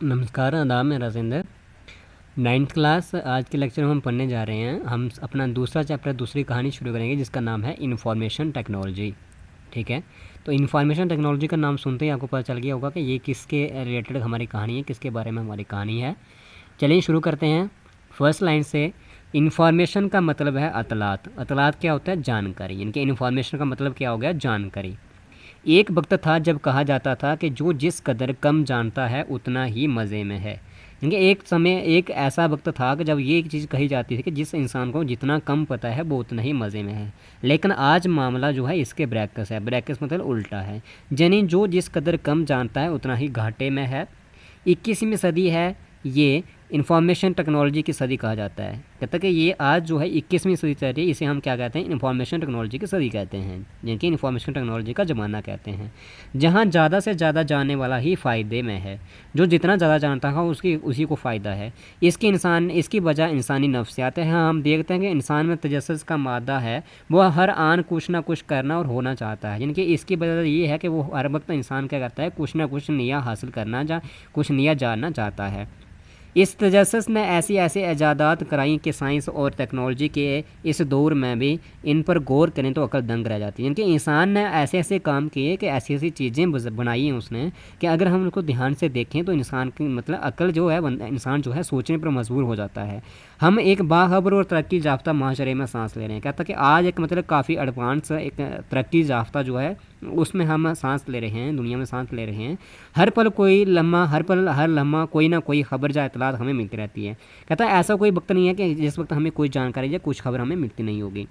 नमस्कार, आदाब। मैं राजेंद्र, 9th क्लास। आज के लेक्चर में हम पढ़ने जा रहे हैं। हम अपना दूसरा चैप्टर, दूसरी कहानी शुरू करेंगे जिसका नाम है इन्फॉर्मेशन टेक्नोलॉजी। ठीक है, तो इन्फॉर्मेशन टेक्नोलॉजी का नाम सुनते ही आपको पता चल गया होगा कि ये किसके रिलेटेड हमारी कहानी है, किसके बारे में हमारी कहानी है। चलिए शुरू करते हैं फर्स्ट लाइन से। इन्फॉर्मेशन का मतलब है अतलात। अतलात क्या होता है? जानकारी। यानी कि इन्फॉर्मेशन का मतलब क्या हो गया? जानकारी। एक वक्त था जब कहा जाता था कि जो जिस कदर कम जानता है उतना ही मज़े में है। क्योंकि एक समय, एक ऐसा वक्त था कि जब ये एक चीज़ कही जाती थी कि जिस इंसान को जितना कम पता है वो उतना ही मज़े में है। लेकिन आज मामला जो है इसके ब्रैकस है। ब्रैकस मतलब उल्टा है, यानी जो जिस कदर कम जानता है उतना ही घाटे में है। 21वीं सदी है, ये इंफॉर्मेशन टेक्नोलॉजी की सदी कहा जाता है। कहता है कि ये आज जो है 21वीं सदी चल रही है, इसे हम क्या कहते हैं? इंफॉर्मेशन टेक्नोलॉजी की सदी कहते हैं, जिनकी इंफॉर्मेशन टेक्नोलॉजी का ज़माना कहते हैं। जहाँ ज़्यादा से ज़्यादा जानने वाला ही फ़ायदे में है। जो जितना ज़्यादा जानता है उसी को फ़ायदा है। इसकी वजह इंसानी नफ्सियात है। हाँ, हम देखते हैं कि इंसान में तजस्सुस का मादा है, वो हर आन कुछ ना कुछ करना और होना चाहता है। यानी कि इसकी वजह ये है कि वो हर वक्त इंसान क्या करता है? कुछ ना कुछ नया हासिल करना, कुछ नया जानना चाहता है। इस तजस्सुस ने ऐसी ऐसे ईजादात कराई कि साइंस और टेक्नोलॉजी के इस दौर में भी इन पर गौर करें तो अकल दंग रह जाती है। यानी कि इंसान ने ऐसे ऐसे काम किए कि ऐसी ऐसी चीज़ें बनाई हैं उसने कि अगर हम उनको ध्यान से देखें तो इंसान की मतलब अकल जो है, इंसान जो है सोचने पर मजबूर हो जाता है। हम एक बाखबर और तरक्की याफ्ता माशरे में सांस ले रहे हैं। कहता कि आज एक मतलब काफ़ी एडवांस एक तरक्की याफ्ता जो है उसमें हम सांस ले रहे हैं, दुनिया में सांस ले रहे हैं। हर पल कोई लम्हा, हर लम्हा कोई ना कोई खबर या इतलात हमें मिलती रहती है। कहता है ऐसा कोई वक्त नहीं है कि जिस वक्त हमें कोई जानकारी या कुछ खबर हमें मिलती नहीं होगी।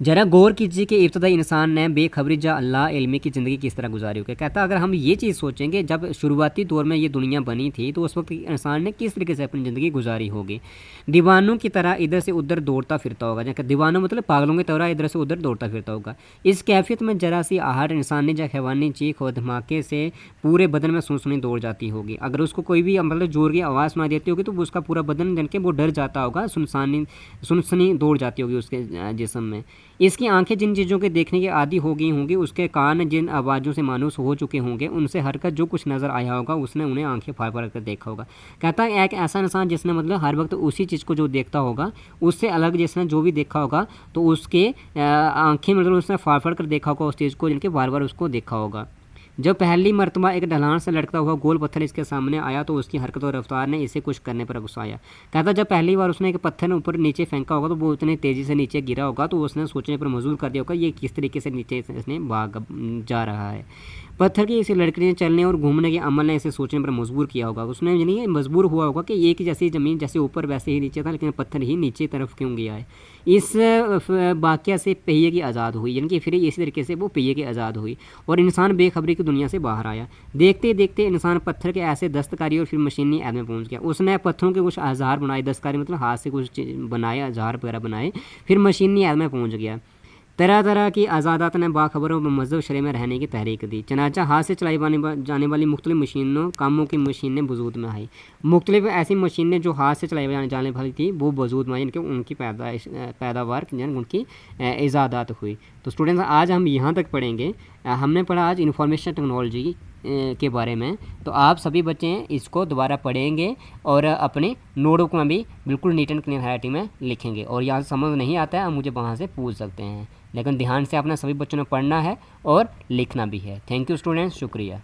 ज़रा गौर कीजिए कि इब्तदाई इंसान ने बेखबरी या अल्लाह इल्मी की ज़िंदगी किस तरह गुजारी होगी। कहता अगर हम ये चीज़ सोचेंगे जब शुरुआती दौर में ये दुनिया बनी थी तो उस वक्त इंसान ने किस तरीके से अपनी ज़िंदगी गुजारी होगी। दीवानों की तरह इधर से उधर दौड़ता फिरता होगा। जैसे दीवानों मतलब पागलों की तरह इधर से उधर दौड़ता फिरता होगा। इस कैफियत में जरा सी आहट इंसानी या हैवानी चीख और धमाके से पूरे बदन में सुनसुनी दौड़ जाती होगी। अगर उसको कोई भी मतलब जोर की आवाज़ सुनाई देती होगी तो उसका पूरा बदन जन के वो डर जाता होगा, सुनसनी दौड़ जाती होगी उसके जिस्म में। इसकी आंखें जिन चीज़ों के देखने की आदी हो गई होंगी, उसके कान जिन आवाज़ों से मानूस हो चुके होंगे, उनसे हरकत जो कुछ नज़र आया होगा उसने उन्हें आंखें फाड़ फाड़ कर देखा होगा। कहता है एक ऐसा इंसान जिसने मतलब हर वक्त उसी चीज़ को जो देखता होगा उससे अलग जिसने जो भी देखा होगा तो उसके आंखें मतलब उसने फाड़ फाड़ कर देखा होगा उस चीज़ को, जिनके बार बार उसको देखा होगा। जब पहली मरतबा एक ढलान से लटकता हुआ गोल पत्थर इसके सामने आया तो उसकी हरकत और रफ्तार ने इसे कुछ करने पर गुस्साया। कहता जब पहली बार उसने एक पत्थर ऊपर नीचे फेंका होगा तो वो इतनी तेज़ी से नीचे गिरा होगा तो उसने सोचने पर मजबूर कर दिया होगा ये किस तरीके से नीचे इसने भाग जा रहा है। पत्थर की इसे लड़की ने चलने और घूमने के अमल ने इसे सोचने पर मजबूर किया होगा। उसने यानी मजबूर हुआ होगा कि एक जैसी ज़मीन जैसे ऊपर वैसे ही नीचे था, लेकिन पत्थर ही नीचे तरफ क्यों गया है। इस वाक़या से पहिए की आज़ाद हुई, यानी कि फिर इसी तरीके से वो पहिए की आज़ाद हुई और इंसान बेखबरी की दुनिया से बाहर आया। देखते देखते इंसान पत्थर के ऐसे दस्तकारी और फिर मशीनी ऐप में पहुँच गया। उसने पत्थरों के कुछ औजार बनाए, दस्तकारी मतलब हाथ से कुछ बनाए, औजार वगैरह बनाए, फिर मशीनी ऐप में पहुँच गया। तरह तरह की आज़ादात ने बाखबरों में मज़हब शरे में रहने की तहरीक दी। चनाचा हाथ से चलाई जाने वाली मुख्तलिफ़ मशीनों कामों की मशीनें वजूद में आई। मुख्तलिफ़ ऐसी मशीनें जो हाथ से चलाई जाने वाली थी वो वजूद में आई, इनके उनकी पैदावार उनकी ईजादात हुई। तो स्टूडेंट्स आज हम यहाँ तक पढ़ेंगे। हमने पढ़ा आज इंफॉर्मेशन टेक्नोलॉजी के बारे में। तो आप सभी बच्चे इसको दोबारा पढ़ेंगे और अपने नोटबुक में भी बिल्कुल नीट एंड क्लीन हैंडराइटिंग में लिखेंगे। और यहाँ समझ नहीं आता है आप मुझे वहाँ से पूछ सकते हैं, लेकिन ध्यान से अपना सभी बच्चों ने पढ़ना है और लिखना भी है। थैंक यू स्टूडेंट्स, शुक्रिया।